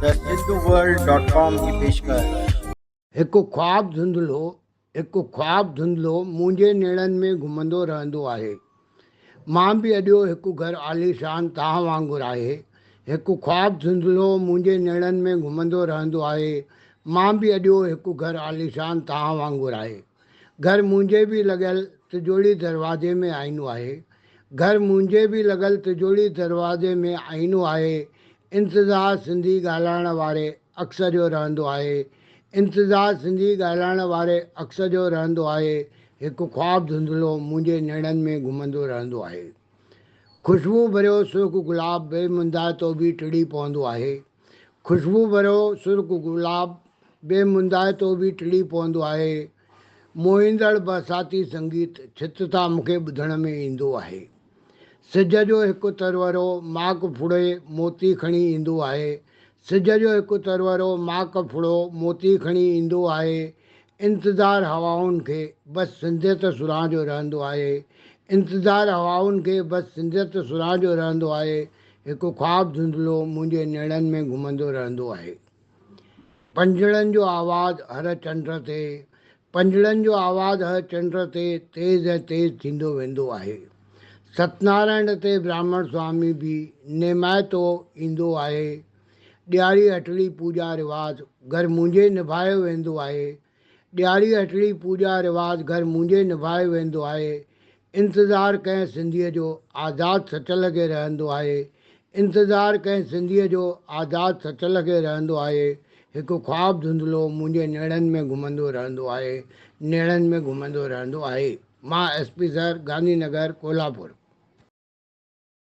The Sindhu वर्ल्ड.com की पेशकश। हिकु ख्वाब धुंधलो मुंहिंजे नेड़नि में घुमंदो रहंदो आहे। मां बि अॼो हिकु घर आलीशान तव्हां वांगुरु आहे। हिकु ख्वाब धुंधलो मुंहिंजे नेड़नि में घुमंदो रहंदो आहे। मां बि अॼो हिकु घर आलीशान तव्हां वांगुरु आहे। घर मुंहिंजे बि लॻियल तिजोरी दरवाजे में आईनो आहे। घर मुंहिंजे बि लॻल तिजोरी दरवाजे में आईनो आहे। इंतज़ारु सिंधी ॻाल्हाइण वारे अक्सर जो रहंदो आहे। इंतज़ारु सिंधी ॻाल्हाइण वारे अक्सर जो रहंदो आहे। हिकु ख्वाब धुंधलो मुंहिंजे नेड़नि में घुमंदो रहंदो आहे। ख़ुशबू भरियो सुर्ख गुलाब बेमुंदाए तो बि टिड़ी पवंदो आहे। ख़ुशबू भरियो सुर्ख गुलाब बेमुंदाए तो बि टिड़ी पवंदो आहे। मोहींदड़ बरसाती संगीत छितता मूंखे ॿुधण में ईंदो आहे। सिज जो हिकु तरवरो माक फुड़े मोती खणी ईंदो आहे। सिज जो हिकु तरवरो माक फुड़ो मोती खणी ईंदो आहे। इंतज़ारु हवाउनि खे बसि सिंधियत सुरां जो रहंदो आहे। इंतज़ारु हवाउनि खे बसि सिंधियत सुरां जो रहंदो आहे। हिकु ख्वाब धुंधलो मुंहिंजे नेड़नि में घुमंदो रहंदो आहे। पंजड़नि जो आवाज़ु हर चंड ते पंजड़नि जो आवाज़ु हर चंड ते तेज़ ऐं तेज़ थींदो वेंदो आहे। सतनारायण ते ब्राह्मण स्वामी बि नेमाइतो ईंदो आहे। ॾियारी हटड़ी पूॼा रिवाज़ घर मुंहिंजे निभायो वेंदो आहे। ॾियारी हटड़ी पूॼा रिवाज़ घर मुंहिंजे निभायो वेंदो आहे। इंतज़ारु कंहिं सिंधीअ जो आज़ादु सचल खे रहंदो आहे। इंतज़ारु कंहिं सिंधीअ जो आज़ादु सचल खे रहंदो आहे। हिकु ख्वाब धुंधलो मुंहिंजे नेड़नि में घुमंदो रहंदो आहे। नेड़नि में घुमंदो रहंदो आहे। मां SP सर गांधी नगर कोल्हापुर।